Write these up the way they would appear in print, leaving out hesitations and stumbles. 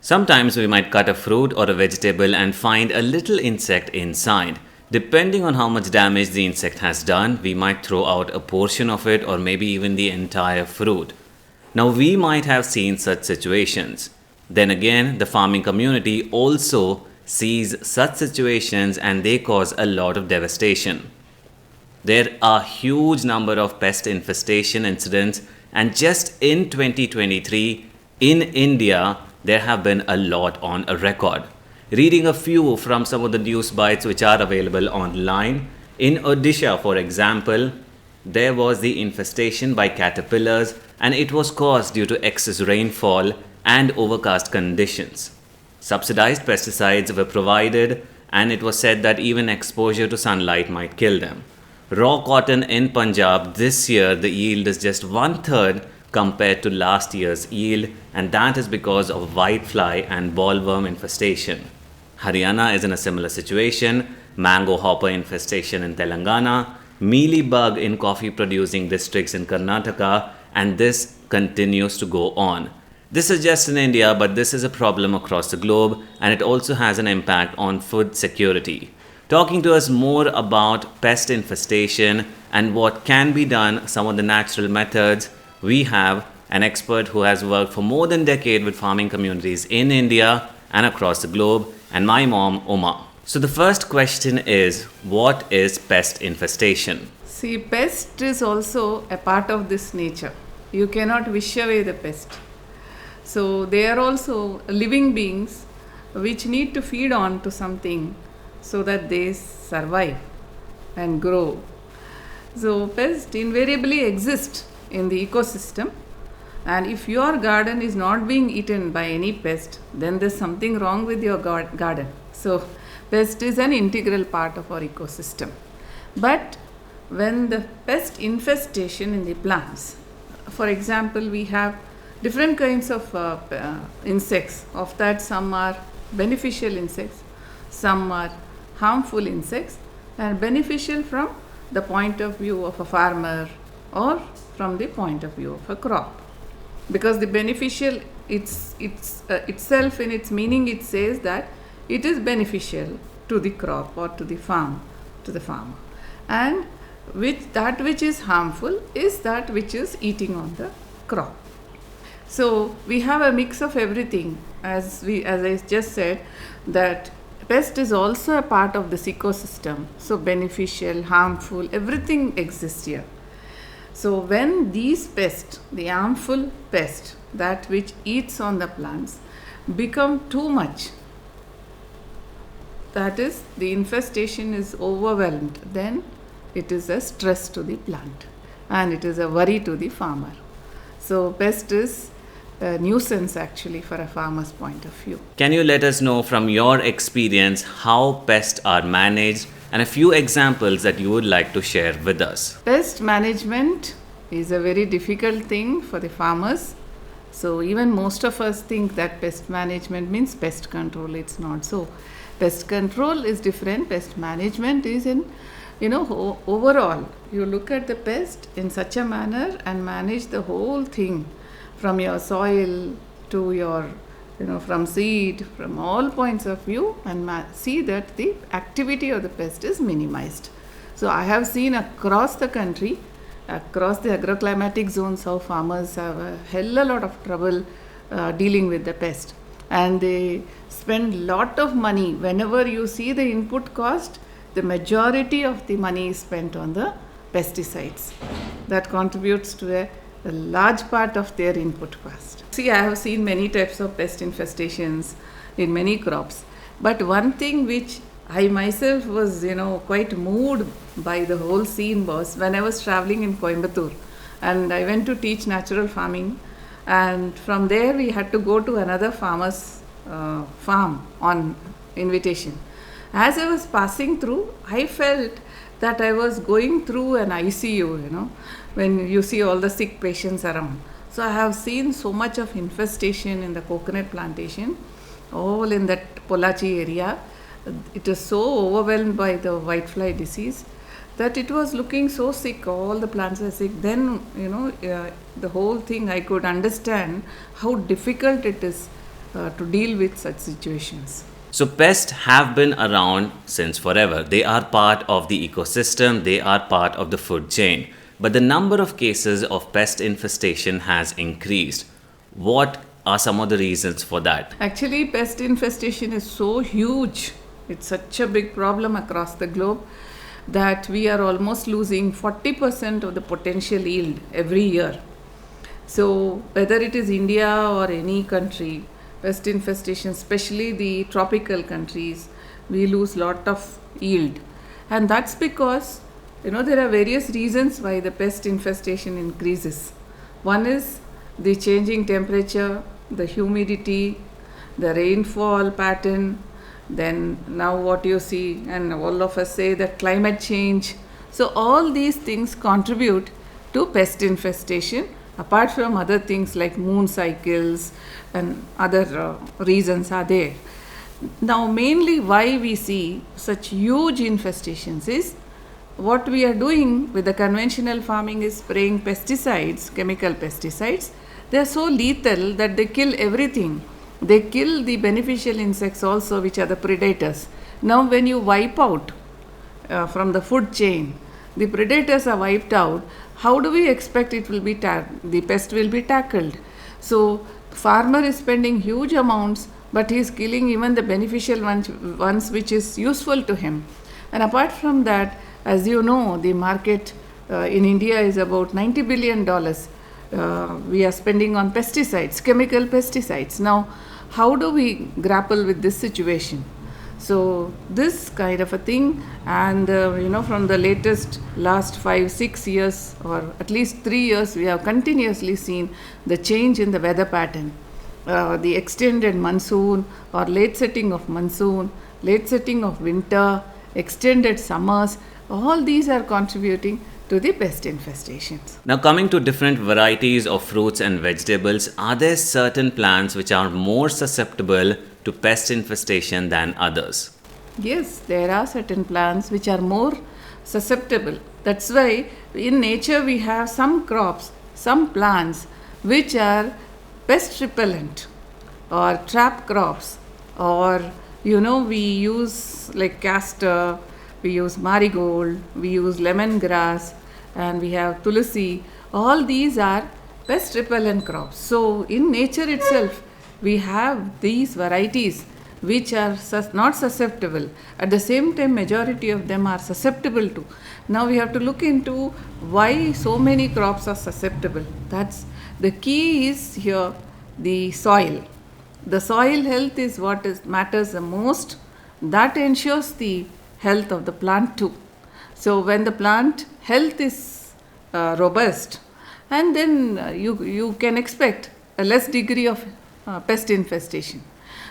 Sometimes we might cut a fruit or a vegetable and find a little insect inside. Depending on how much damage the insect has done, we might throw out a portion of it or maybe even the entire fruit. Now, we might have seen such situations. Then again, the farming community also sees such situations and they cause a lot of devastation. There are huge number of pest infestation incidents, and just in 2023 in India there have been a lot on a record. Reading a few from some of the news bites which are available online, in Odisha for example, there was the infestation by caterpillars and it was caused due to excess rainfall and overcast conditions. Subsidized pesticides were provided and it was said that even exposure to sunlight might kill them. Raw cotton in Punjab this year, the yield is just one third compared to last year's yield, and that is because of whitefly and bollworm infestation. Haryana is in a similar situation, mango hopper infestation in Telangana, mealy bug in coffee producing districts in Karnataka, and this continues to go on. This is just in India, but this is a problem across the globe and it also has an impact on food security. Talking to us more about pest infestation and what can be done, some of the natural methods, we have an expert who has worked for more than a decade with farming communities in India and across the globe, and my mom, Uma. So the first question is, what is pest infestation? See, pest is also a part of this nature. You cannot wish away the pest. So they are also living beings which need to feed on to something so that they survive and grow. So pests invariably exist in the ecosystem, and if your garden is not being eaten by any pest, then there's something wrong with your garden. So pest is an integral part of our ecosystem. But when the pest infestation in the plants, for example, we have different kinds of insects. Of that, some are beneficial insects, some are harmful insects, and beneficial from the point of view of a farmer or from the point of view of a crop. Because the beneficial, itself in its meaning, it says that it is beneficial to the crop or to the farm, to the farmer. And that which is harmful is that which is eating on the crop. So we have a mix of everything, as I just said, that pest is also a part of this ecosystem. So beneficial, harmful, everything exists here. So when these pests, the harmful pest, that which eats on the plants, become too much, that is, the infestation is overwhelmed, then it is a stress to the plant and it is a worry to the farmer. So pest is a nuisance actually for a farmer's point of view. Can you let us know from your experience how pests are managed and a few examples that you would like to share with us? Pest management is a very difficult thing for the farmers. So even most of us think that pest management means pest control. It's not so. Pest control is different. Pest management is in, overall, you look at the pest in such a manner and manage the whole thing from your soil to your, from seed, from all points of view, and see that the activity of the pest is minimized. So I have seen across the country, across the agroclimatic zones, how farmers have a hell a lot of trouble dealing with the pest. And they spend lot of money. Whenever you see the input cost, the majority of the money is spent on the pesticides. That contributes to a large part of their input cost. See, I have seen many types of pest infestations in many crops. But one thing which I myself was, quite moved by the whole scene was when I was traveling in Coimbatore and I went to teach natural farming, and from there we had to go to another farmer's farm on invitation. As I was passing through, I felt that I was going through an ICU, when you see all the sick patients around. So I have seen so much of infestation in the coconut plantation, all in that Pollachi area. It is so overwhelmed by the whitefly disease that it was looking so sick, all the plants are sick. Then, the whole thing, I could understand how difficult it is to deal with such situations. So, pests have been around since forever. They are part of the ecosystem, they are part of the food chain. But the number of cases of pest infestation has increased. What are some of the reasons for that? Actually, pest infestation is so huge. It's such a big problem across the globe that we are almost losing 40% of the potential yield every year. So, whether it is India or any country, pest infestation, especially the tropical countries, we lose lot of yield. And that's because, there are various reasons why the pest infestation increases. One is the changing temperature, the humidity, the rainfall pattern, then now what you see, and all of us say that climate change. So, all these things contribute to pest infestation, apart from other things like moon cycles and other reasons are there. Now, mainly why we see such huge infestations is what we are doing with the conventional farming is spraying pesticides, chemical pesticides. They are so lethal that they kill everything. They kill the beneficial insects also, which are the predators. Now, when you wipe out from the food chain, the predators are wiped out. How do we expect it will be the pest will be tackled? So, farmer is spending huge amounts, but he is killing even the beneficial ones which is useful to him. And apart from that, as you know, the market in India is about $90 billion. We are spending on pesticides, chemical pesticides. Now, how do we grapple with this situation? So, this kind of a thing, and from the last 5-6 years, or at least 3 years, we have continuously seen the change in the weather pattern. The extended monsoon, or late setting of monsoon, late setting of winter, extended summers, all these are contributing to the pest infestations. Now, coming to different varieties of fruits and vegetables, are there certain plants which are more susceptible to pest infestation than others? Yes, there are certain plants which are more susceptible. That's why in nature we have some crops, some plants which are pest repellent or trap crops, or we use like castor, we use marigold, we use lemongrass, and we have tulsi. All these are pest repellent crops. So in nature itself we have these varieties which are not susceptible. At the same time, majority of them are susceptible to. Now we have to look into why so many crops are susceptible. That's the key is here, the soil. The soil health is what matters the most. That ensures the health of the plant too. So when the plant health is robust, and then you can expect a less degree of pest infestation,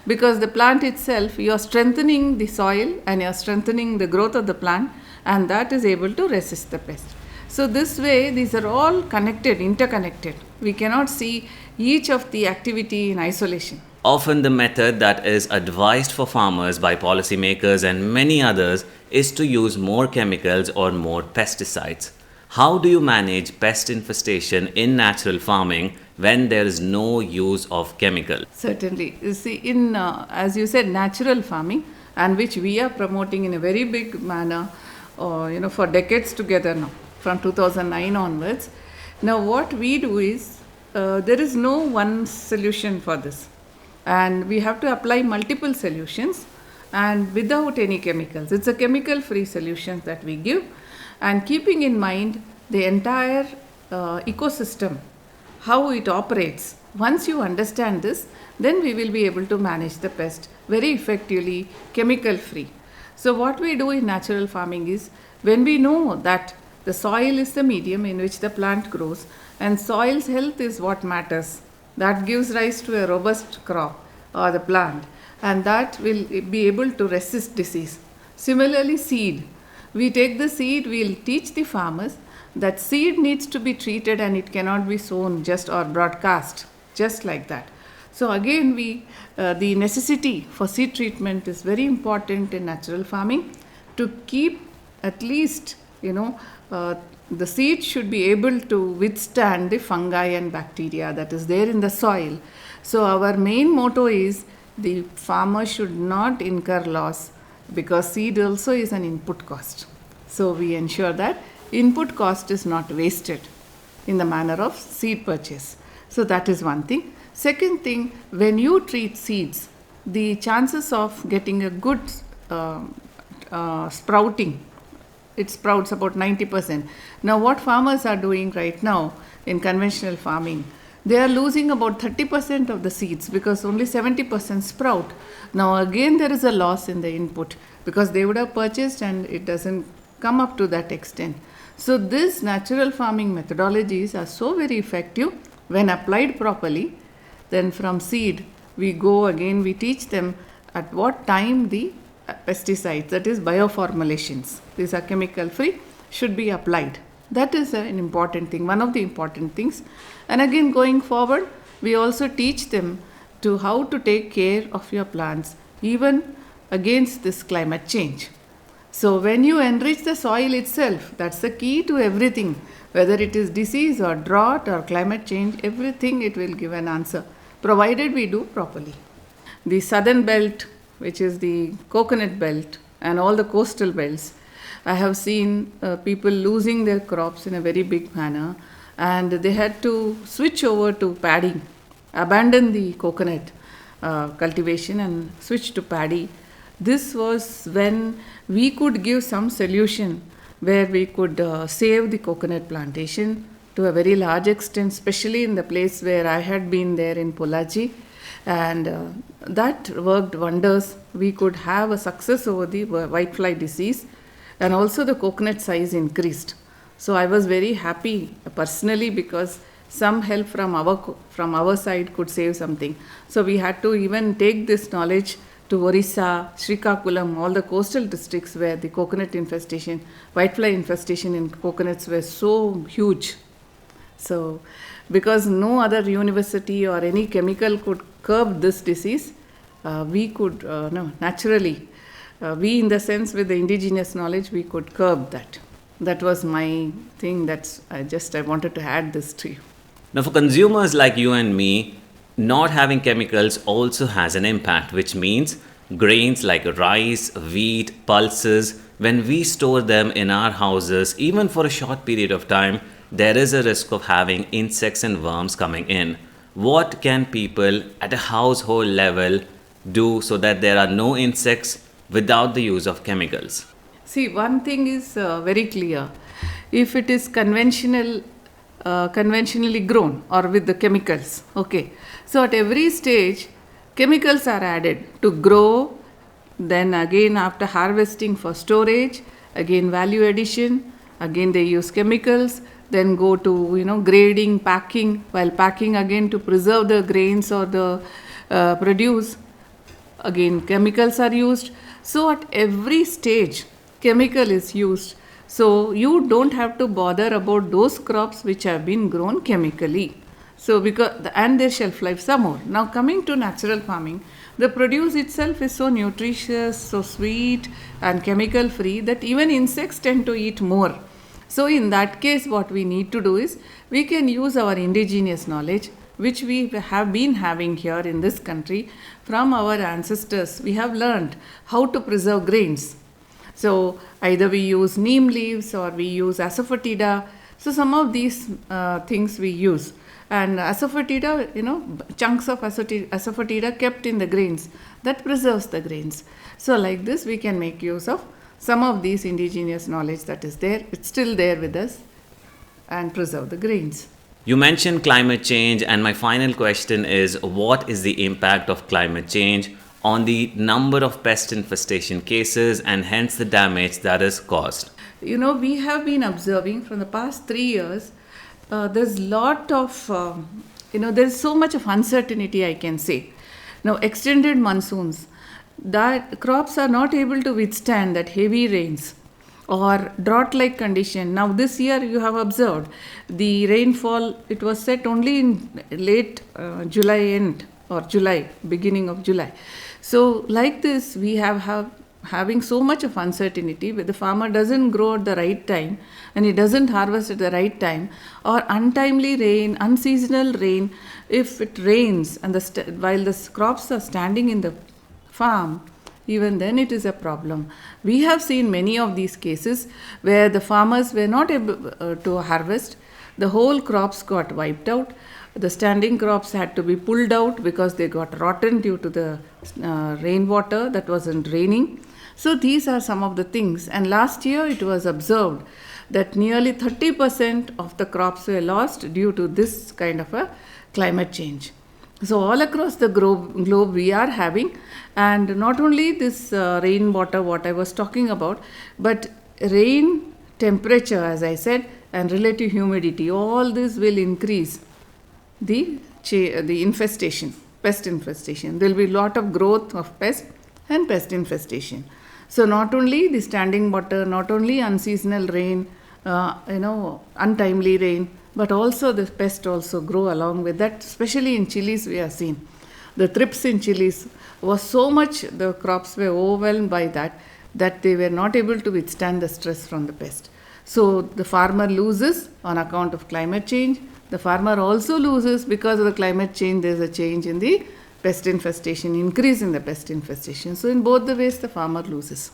because the plant itself, you are strengthening the soil and you are strengthening the growth of the plant, and that is able to resist the pest. So this way these are all connected, interconnected. We cannot see each of the activity in isolation. Often the method that is advised for farmers by policymakers and many others is to use more chemicals or more pesticides. How do you manage pest infestation in natural farming when there is no use of chemical? Certainly. You see, in as you said, natural farming, and which we are promoting in a very big manner, for decades together now, from 2009 onwards. Now, what we do is there is no one solution for this, and we have to apply multiple solutions, and without any chemicals. It's a chemical-free solution that we give, and keeping in mind the entire ecosystem, how it operates. Once you understand this, then we will be able to manage the pest very effectively, chemical free. So what we do in natural farming is, when we know that the soil is the medium in which the plant grows, and soil's health is what matters, that gives rise to a robust crop or the plant, and that will be able to resist disease. Similarly, seed. We take the seed, we'll teach the farmers that seed needs to be treated and it cannot be sown just or broadcast just like that. So again, the necessity for seed treatment is very important in natural farming, to keep at least the seed should be able to withstand the fungi and bacteria that is there in the soil. So our main motto is the farmer should not incur loss, because seed also is an input cost. So we ensure that input cost is not wasted in the manner of seed purchase. So that is one thing. Second thing, when you treat seeds, the chances of getting a good sprouting, it sprouts about 90%. Now what farmers are doing right now in conventional farming, they are losing about 30% of the seeds because only 70% sprout. Now again there is a loss in the input because they would have purchased and it doesn't come up to that extent. So these natural farming methodologies are so very effective when applied properly. Then from seed we go again, we teach them at what time the pesticides, that is bioformulations, these are chemical free, should be applied. That is an important thing, one of the important things. And again going forward, we also teach them to how to take care of your plants even against this climate change. So when you enrich the soil itself, that's the key to everything, whether it is disease or drought or climate change, everything it will give an answer, provided we do properly. The southern belt, which is the coconut belt, and all the coastal belts, I have seen people losing their crops in a very big manner, and they had to switch over to paddy, abandon the coconut cultivation and switch to paddy. This was when we could give some solution where we could save the coconut plantation to a very large extent, especially in the place where I had been there in Polachi, and that worked wonders. We could have a success over the whitefly disease, and also the coconut size increased. So I was very happy personally because some help from our side could save something. So we had to even take this knowledge to Orissa, Srikakulam, all the coastal districts where the coconut infestation, whitefly infestation in coconuts were so huge. So because no other university or any chemical could curb this disease, we could naturally, we in the sense with the indigenous knowledge, we could curb that. That was my thing. I wanted to add this to you. Now, for consumers like you and me, not having chemicals also has an impact, which means grains like rice, wheat, pulses, when we store them in our houses, even for a short period of time, there is a risk of having insects and worms coming in. What can people at a household level do so that there are no insects without the use of chemicals? See, one thing is very clear. If it is conventionally grown or with the chemicals, okay. So at every stage, chemicals are added to grow, then again after harvesting for storage, again value addition, again they use chemicals, then go to grading, packing, while packing again to preserve the grains or the produce, again chemicals are used. So at every stage, chemical is used. So you don't have to bother about those crops which have been grown chemically. So and their shelf life some more. Now coming to natural farming, the produce itself is so nutritious, so sweet and chemical free that even insects tend to eat more. So in that case, what we need to do is we can use our indigenous knowledge, which we have been having here in this country from our ancestors. We have learned how to preserve grains. So either we use neem leaves or we use asafoetida. So some of these things we use. And asafoetida, chunks of asafoetida kept in the grains, that preserves the grains. So like this, we can make use of some of these indigenous knowledge that is there. It's still there with us, and preserve the grains. You mentioned climate change, and my final question is, what is the impact of climate change on the number of pest infestation cases and hence the damage that is caused? We have been observing from the past 3 years, there's lot of, there's so much of uncertainty, I can say. Now, extended monsoons, that crops are not able to withstand that heavy rains or drought-like condition. Now, this year you have observed the rainfall, it was set only in late July end or July, beginning of July. So, like this, we have having so much of uncertainty where the farmer doesn't grow at the right time and he doesn't harvest at the right time, or untimely rain, unseasonal rain. If it rains and while the crops are standing in the farm, even then it is a problem. We have seen many of these cases where the farmers were not able to harvest. The whole crops got wiped out. The standing crops had to be pulled out because they got rotten due to the rainwater that wasn't raining. So these are some of the things. And last year it was observed that nearly 30% of the crops were lost due to this kind of a climate change. So all across the globe we are having, and not only this rainwater what I was talking about, but rain, temperature as I said, and relative humidity, all this will increase the infestation, pest infestation. There will be a lot of growth of pest and pest infestation. So not only the standing water, not only unseasonal rain, untimely rain, but also the pest also grow along with that. Especially in chilies we have seen. The thrips in chilies was so much, the crops were overwhelmed by that they were not able to withstand the stress from the pest. So the farmer loses on account of climate change. The farmer also loses because of the climate change. There is a change in the pest infestation, increase in the pest infestation. So in both the ways the farmer loses.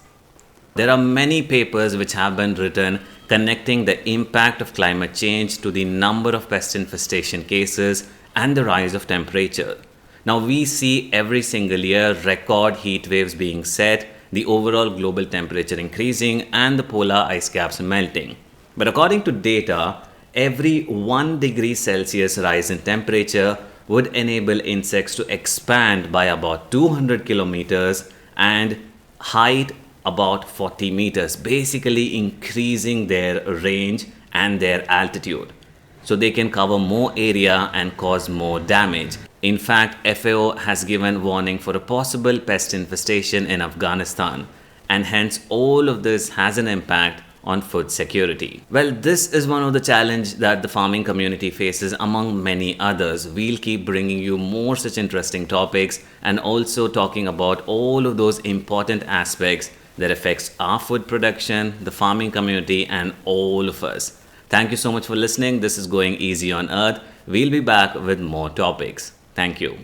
There are many papers which have been written connecting the impact of climate change to the number of pest infestation cases and the rise of temperature. Now we see every single year record heat waves being set, the overall global temperature increasing, and the polar ice caps melting. But according to data, every 1 degree Celsius rise in temperature would enable insects to expand by about 200 kilometers and height about 40 meters, basically increasing their range and their altitude. So they can cover more area and cause more damage. In fact, FAO has given warning for a possible pest infestation in Afghanistan, and hence all of this has an impact on food security. Well, this is one of the challenges that the farming community faces among many others. We'll keep bringing you more such interesting topics and also talking about all of those important aspects that affects our food production, the farming community, and all of us. Thank you so much for listening. This is Going Easy on Earth. We'll be back with more topics. Thank you.